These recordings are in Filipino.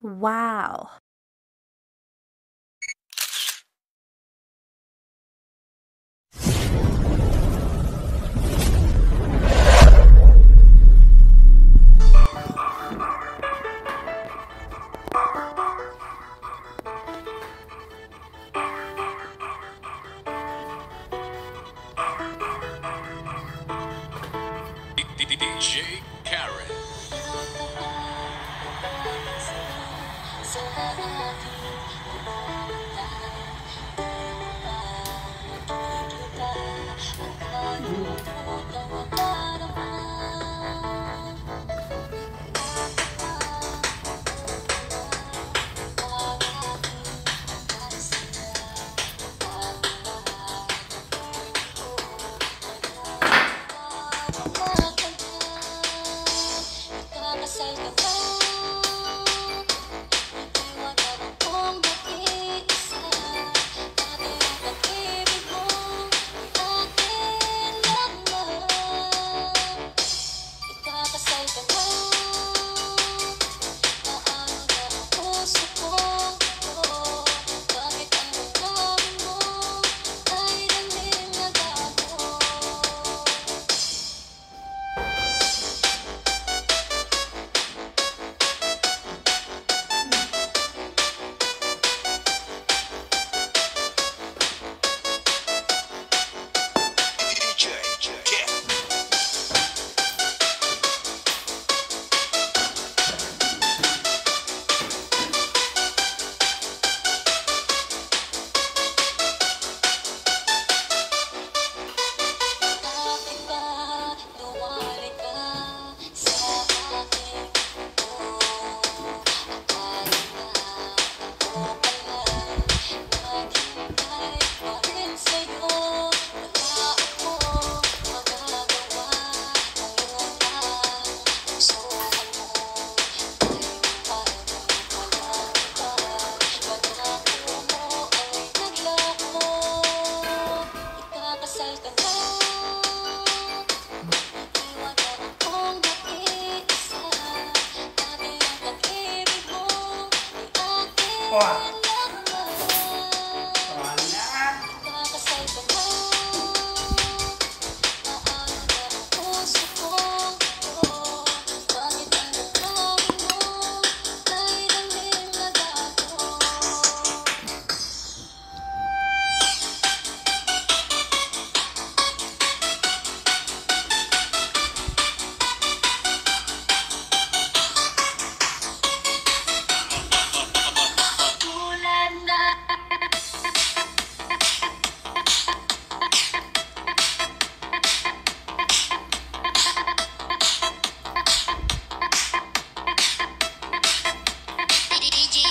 Wow!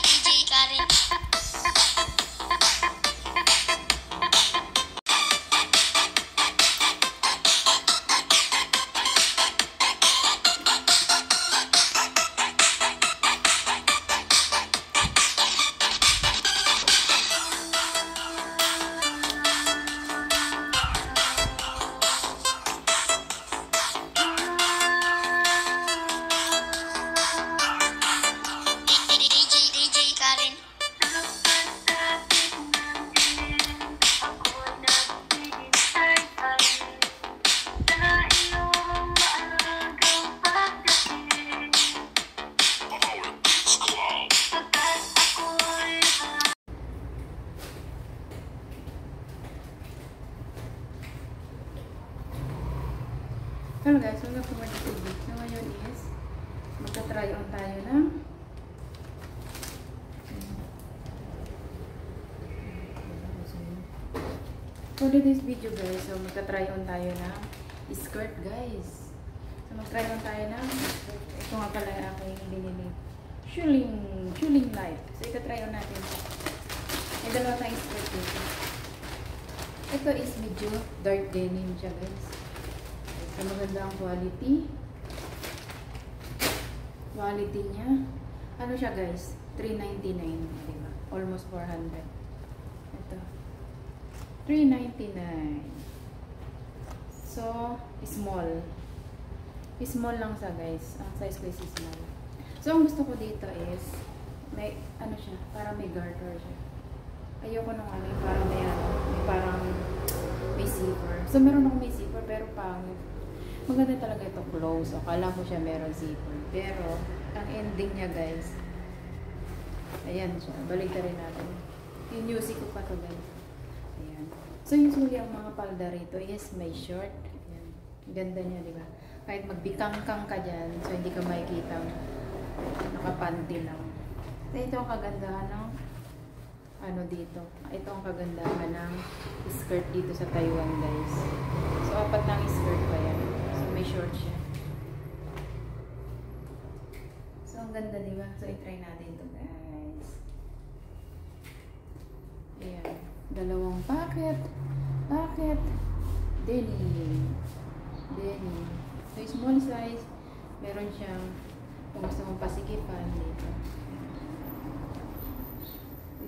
DJ Karen. Hello guys, welcome to my video. So ngayon is magta-try on tayo ng for this video guys. So magta-try on tayo ng skirt guys. So mag-try on tayo ng skirt. Ito nga pala yung aking binili. Shuling light. So ita-try on natin ito. May dalawa tayong skirt dito. Ito is medyo dark denim siya guys. So, maganda ang quality. Quality niya. Ano siya guys? $3.99. Diba? Almost 400. Ito. $3.99. So, small. Small lang siya guys. Ang size ko is small. So, ang gusto ko dito is ano siya, parang may garter siya. Ayoko nung ano, yung parang may ano, may zipper. So, meron ako may zipper, pero pangit. Maganda talaga ito close. Akala ko siya meron zipper. Pero, ang ending niya guys, ayan siya. Balik na rin natin. Pinusi ko pa to guys. Ayan. So, usually ang mga palda rito is may short. Ayan. Ganda niya, di ba? Kahit magbikangkang ka dyan, so hindi ka makikita nakapanty lang. So, ito ang kagandahan ng ano dito. Ito ang kagandahan ng skirt dito sa Taiwan guys. So, 4 ng skirt pa yan. So, may short siya. So, ang ganda, di ba? So, i-try natin ito guys. Ayan. 2 packet. Denim. So, small size. Meron siyang, kung gusto mong pasikipan dito.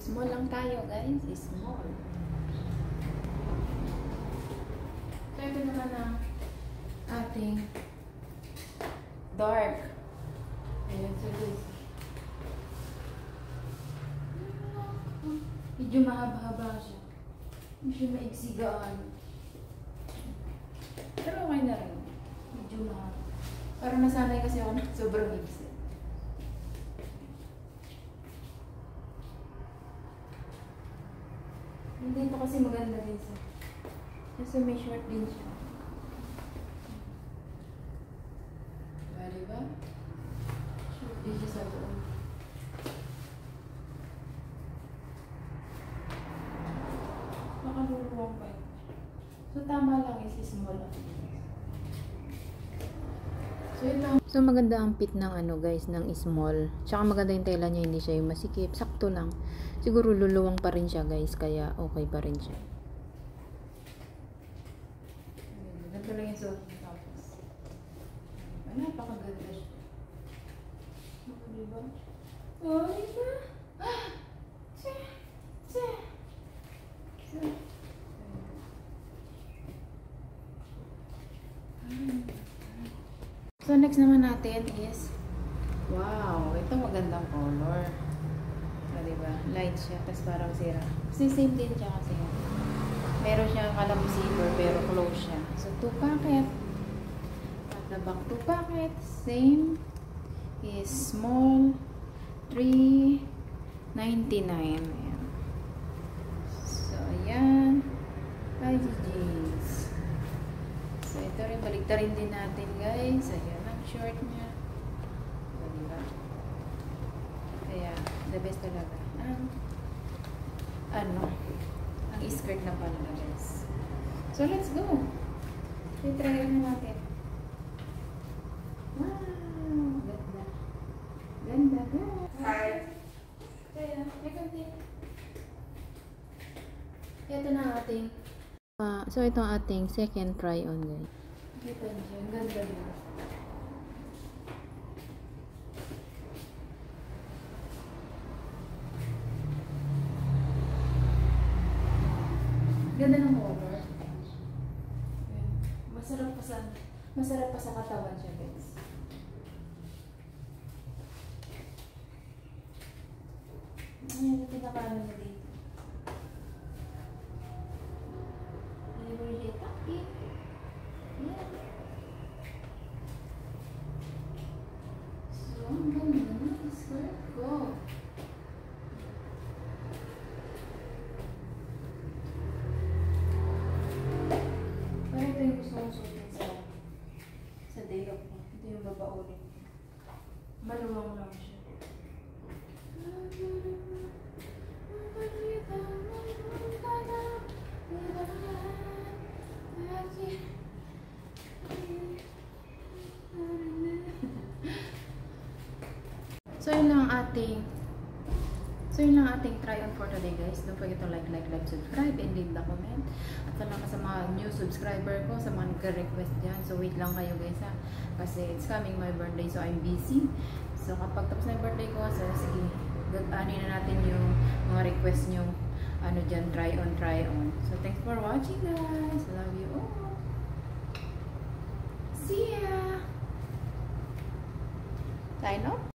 Small lang tayo, guys. Small. So, ito naman ang ating dark. Ayan, so guys. Medyo mahaba-haba siya. Medyo maiksigaan. Pero okay na rin. Medyo mahaba. Parang nasanay kasi ako na sobrang iksi. Hindi ito kasi maganda din siya. Kasi may short din siya. Diba? Short din siya sa loob. Makaluluwang pa yun. So, tama lang is small lang. So, maganda ang fit ng ano guys, ng small. Tsaka maganda yung tela niya, hindi siya yung masikip. Sakto lang. Siguro luluwang pa rin siya guys, kaya okay pa rin siya. Ganito lang yung suot niya tapos. Napakaganda siya. Diba? Oh, diba? So, next naman natin is, wow, ito magandang color. So, diba? Light siya, tapos parang sira. Kasi same din siya kasi. Meron siyang kalam zipper, pero close siya. So, 2 packet. At the back 2 packet. Same. Is small. $3.99. Ayan. So, ayan. 5 jeans. So, ito rin, baliktarin din natin guys. Ayan ang short niya. So, diba? Kaya, the best talaga. Ang skirt na pala guys. So, let's go. I-try na natin. Wow! Ganda. Ganda, guys. Hi. Kaya, ito na ating so, ito ang ating second try on guys. Kita niyo, ang ganda din. Ganda ng color. Masarap pa sa katawan siya guys. Ayan, ito pinakano niya dito. So, ang ganda na skirt ko. Pero ito yung gusto kong suotin sa day off ko. Ito yung babaunin. Maluwang lang siya. So, yun lang ating try on for today guys. Don't forget to like, subscribe, and leave the comment. At salamat sa mga new subscriber ko, sa mga nagka-request dyan. So, wait lang kayo guys ha. Kasi it's coming my birthday, so I'm busy. So, kapag tapos na yung birthday ko, so sige, ano na natin yung mga request nyo, ano dyan, try on. So, thanks for watching guys. Love you all. See ya! Sign off.